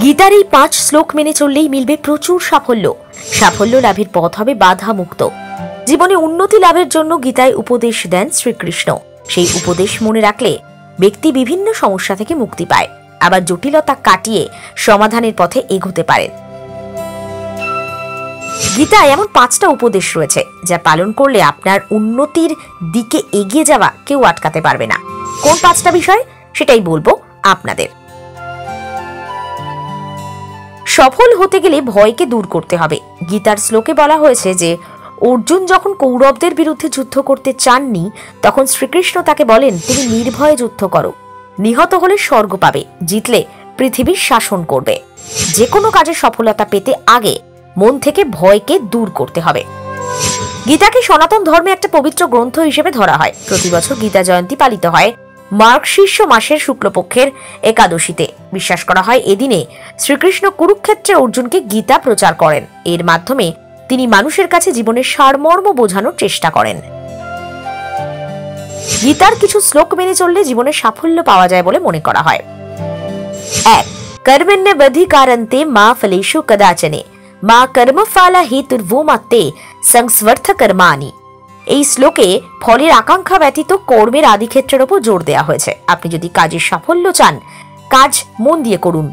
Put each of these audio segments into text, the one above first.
গীতার এই 5 শ্লোক মেনে চললেই মিলবে প্রচুর সাফল্য। সাফল্য লাভের পথ হবে বাধা মুক্ত। জীবনে উন্নতি লাভের জন্য গীতায় উপদেশ দেন শ্রীকৃষ্ণ। সেই উপদেশ মনে রাখলে ব্যক্তি বিভিন্ন সমস্যা থেকে মুক্তি পায়, আবার জটিলতা কাটিয়ে সমাধানের পথে এগোতে পারেন। গীতায় এমন 5টা উপদেশ রয়েছে যা পালন করলে আপনার উন্নতির দিকে এগিয়ে যাওয়া কেউ আটকাতে পারবে না। কোন 5টা বিষয় সেটাই বলবো আপনাদের। সফল হতে গেলে ভয়কে দূর করতে হবে। গীতার শ্লোকে বলা হয়েছে যে অর্জুন যখন কৌরবদের বিরুদ্ধে যুদ্ধ করতে চাননি, তখন শ্রীকৃষ্ণ তাকে বলেন, তুমি নির্ভয়ে যুদ্ধ করো। নিহত হলে স্বর্গ পাবে, জিতলে পৃথিবীর শাসন করবে। যে কোনো কাজে সফলতা পেতে আগে মন থেকে ভয়কে দূর করতে হবে। গীতাকে সনাতন ধর্মে একটা পবিত্র গ্রন্থ হিসেবে ধরা হয়। প্রতি বছর গীতা জয়ন্তী পালিত হয় মার্গশীর্ষ মাসের শুক্লপক্ষের একাদশীতে। বিশ্বাস করা হয় এদিনে শ্রীকৃষ্ণ কুরুক্ষেত্রে অর্জুনকে গীতা প্রচার করেন। এর মাধ্যমে তিনি মানুষের কাছে জীবনের সারমর্ম বোঝানোর চেষ্টা করেন। গীতার কিছু শ্লোক মেনে চললে জীবনে সাফল্য পাওয়া যায় বলে মনে করা হয়। 1. কর্মণ্যবধিকারন্তে মা ফলেষু কদাচনে মা কর্মফলা হেতুর্ভূমাত্তে সংস্বর্থ কর্মাণি। এই শ্লোকে ফলের আকাঙ্ক্ষা ব্যতীত কর্মের আদি ক্ষেত্রের উপর জোর দেওয়া হয়েছে। আপনি যদি কাজের সাফল্য চান, কাজ মন দিয়ে করুন,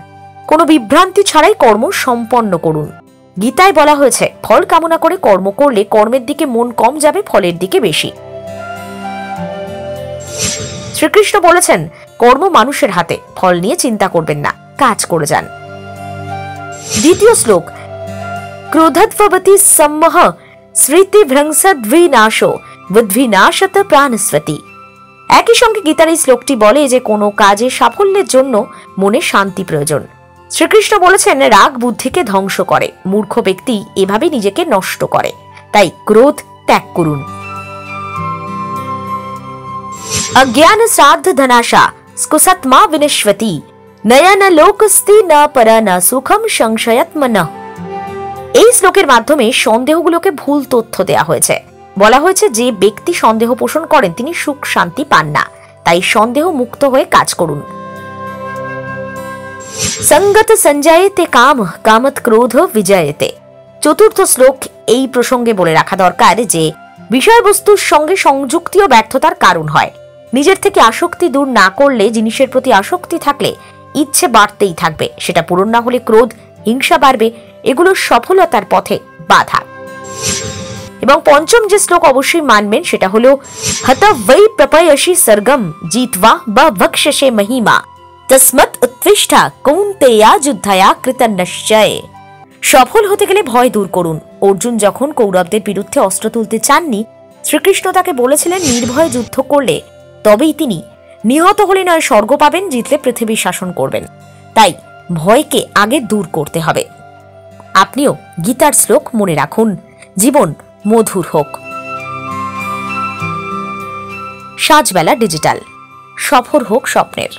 কোনো বিভ্রান্তি ছাড়াই কর্ম সম্পন্ন করুন। গীতায় বলা হয়েছে ফল কামনা করে কর্ম করলে কর্মের দিকে মন কম যাবে, ফলের দিকে বেশি। শ্রীকৃষ্ণ বলেছেন কর্ম মানুষের হাতে, ফল নিয়ে চিন্তা করবেন না, কাজ করে যান। 2 শ্লোক ক্রোধৎভবতি সম্মোহ স্মৃতিভ্রংসদ্বিনাশো বুদ্ধিনাশত প্রাণস্বতি। একই সঙ্গে গীতার এই শ্লোকটি বলে যে কোনো কাজে সাফল্যের জন্য মনে শান্তি প্রয়োজন। শ্রীকৃষ্ণ বলেছেন রাগ বুদ্ধিকে ধ্বংস করে, মূর্খ ব্যক্তি এভাবে নিজেকে নষ্ট করে, তাই ক্রোধ ত্যাগ করুন। অজ্ঞান শ্রাদ্ধ ধনাশা স্কুসৎমা বিনশ্বতি নয়ন লোকস্তি ন পর ন সুখম সংশয়াত্মনঃ। এই শ্লোকের মাধ্যমে সন্দেহগুলোকে ভুল তথ্য দেয়া হয়েছে। বলা হয়েছে যে ব্যক্তি সন্দেহ পোষণ করেন তিনি সুখ শান্তি পান না, তাই সন্দেহ মুক্ত হয়ে কাজ করুন। সঙ্গত সঞ্জয়তে কাম কামত ক্রোধ বিজয়তে। 4 শ্লোক এই প্রসঙ্গে বলে রাখা দরকার যে বিষয়বস্তুর সঙ্গে সংযুক্তিও ব্যর্থতার কারণ হয়। নিজের থেকে আসক্তি দূর না করলে, জিনিসের প্রতি আসক্তি থাকলে ইচ্ছে বাড়তেই থাকবে, সেটা পূরণ না হলে ক্রোধ হিংসা বাড়বে, এগুলো সফলতার পথে বাধা। এবং 5ম যে শ্লোক অবশ্যই মানবেন সেটা হলো হত বৈ প্রপয়সি সর্গম জিতবা বা ভক্ষসে মহিমা তস্মৎ উৎতিষ্ঠ কৌন্তেয়া যুদ্ধয়া কৃতনিশ্চয়। সফল হতে গেলে ভয় দূর করুন। অর্জুন যখন কৌরবদের বিরুদ্ধে অস্ত্র তুলতে চাননি, শ্রীকৃষ্ণ তাকে বলেছিলেন নির্ভয়ে যুদ্ধ করলে তবেই তিনি, নিহত হলে নয় স্বর্গ পাবেন, জিতলে পৃথিবী শাসন করবেন। তাই ভয়কে আগে দূর করতে হবে। আপনিও গীতার শ্লোক মনে রাখুন, জীবন মধুর হোক। সাজবেলা ডিজিটাল, সফল হোক স্বপ্নের।